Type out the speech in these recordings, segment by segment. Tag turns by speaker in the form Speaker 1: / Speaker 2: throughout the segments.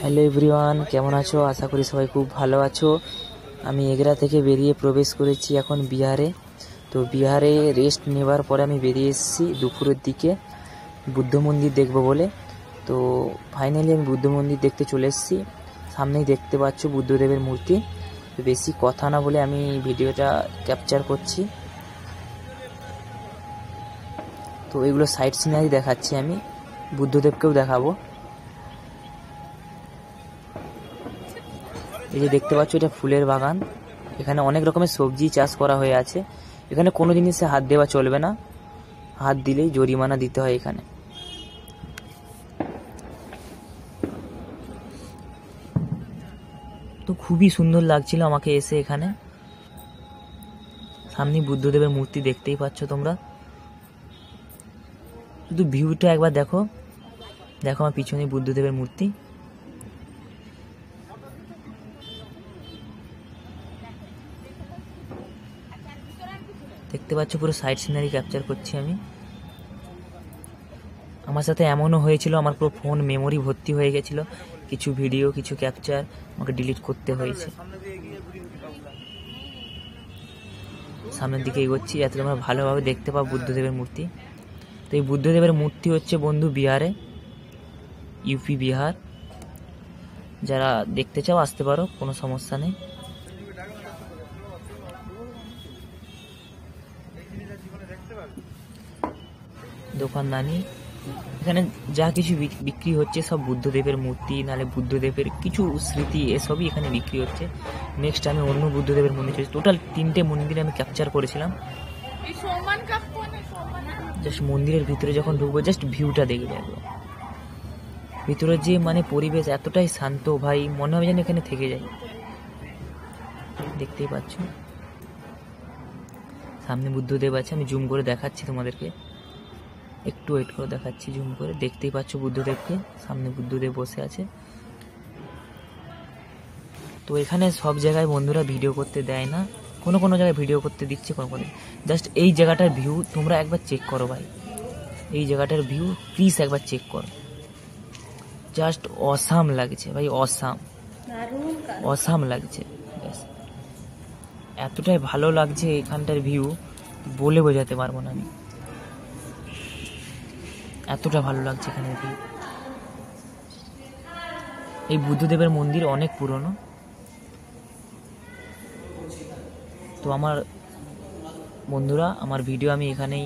Speaker 1: Hello everyone, কেমন আছো? আশা করি সবাই খুব ভালো আছো। আমি এগরা থেকে বেরিয়ে প্রবেশ করেছি এখন বিহারে। তো বিহারে রেস্ট নেবার পরে আমি বেরিয়ে এসেছি দুপুরের দিকে বুদ্ধ মন্দির দেখব বলে। তো ফাইনালি আমি বুদ্ধ মন্দির দেখতে চলে এসেছি। সামনেই দেখতে পাচ্ছ বুদ্ধদেবের মূর্তি। তো বেশি কথা না বলে আমি ভিডিওটা ক্যাপচার করছি। তো এগুলো সাইড সিনারি দেখাচ্ছি, আমি বুদ্ধদেবকেও দেখাবো। এই যে দেখতে পাচ্ছ, এটা ফুলের বাগান। এখানে অনেক রকমের সবজি চাষ করা হয়ে আছে। এখানে কোনো জিনিসে হাত দেওয়া চলবে না, হাত দিলেই জরিমানা দিতে হয় এখানে। তো খুবই সুন্দর লাগছিল আমাকে এসে এখানে। সামনে বুদ্ধদেবের মূর্তি দেখতেই পাচ্ছ তোমরা। শুধু ভিউটা একবার দেখো, দেখো আমার পিছনে বুদ্ধদেবের মূর্তি। দেখতে পাচ্ছ পুরো সাইড সিনারি ক্যাপচার করছি আমি। আমার সাথে এমনও হয়েছিল, আমার পুরো ফোন মেমোরি ভর্তি হয়ে গেছিল, কিছু ভিডিও কিছু ক্যাপচার আমাকে ডিলিট করতে হয়েছে। সামনের দিকে এগোচ্ছি যাতে তোমরা ভালোভাবে দেখতে পাও বুদ্ধদেবের মূর্তি। তো এই বুদ্ধদেবের মূর্তি হচ্ছে বন্ধু বিহারে, ইউপি বিহার। যারা দেখতে চাও আসতে পারো, কোনো সমস্যা নেই। দোকানদানি, এখানে যা কিছু বিক্রি হচ্ছে সব বুদ্ধদেবের মূর্তি, নাহলে বুদ্ধদেবের কিছু স্মৃতি, এসবই এখানে বিক্রি হচ্ছে। নেক্সট আমি অন্য বুদ্ধদেবের মন্দির চলেছি। টোটাল 3টে মন্দির আমি ক্যাপচার করেছিলাম। জাস্ট মন্দিরের ভিতরে যখন ঢুকবো, জাস্ট ভিউটা দেখবে একবার। ভিতরের যে মানে পরিবেশ এতটাই শান্ত ভাই, মনে হবে যেন এখানে থেকে যাই। দেখতেই পাচ্ছ সামনে বুদ্ধদেব আছে, আমি জুম করে দেখাচ্ছি তোমাদেরকে। একটু ওয়েট করে দেখাচ্ছি জুম করে। দেখতেই পাচ্ছ বুদ্ধদেবকে, সামনে বুদ্ধদেব বসে আছে। তো এখানে সব জায়গায় বন্ধুরা ভিডিও করতে দেয় না, কোনো কোনো জায়গায় ভিডিও করতে দিচ্ছে, কোনো কোনো। জাস্ট এই জায়গাটার ভিউ তোমরা একবার চেক করো ভাই, এই জায়গাটার ভিউ প্লিজ একবার চেক করো। জাস্ট অসাম লাগছে ভাই, অসাম অসাম লাগছে। এতটাই ভালো লাগছে এখানটার ভিউ, বলে বোঝাতে পারবো না আমি, এতটা ভালো লাগছে এখানের ভিউ। এই বুদ্ধদেবের মন্দির অনেক পুরনো। তো আমার বন্ধুরা, আমার ভিডিও আমি এখানেই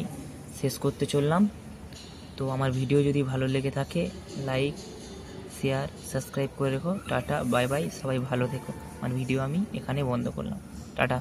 Speaker 1: শেষ করতে চললাম। তো আমার ভিডিও যদি ভালো লেগে থাকে লাইক শেয়ার সাবস্ক্রাইব করে রেখো। টাটা বাই বাই, সবাই ভালো থেকো। আমার ভিডিও আমি এখানে বন্ধ করলাম। টাটা।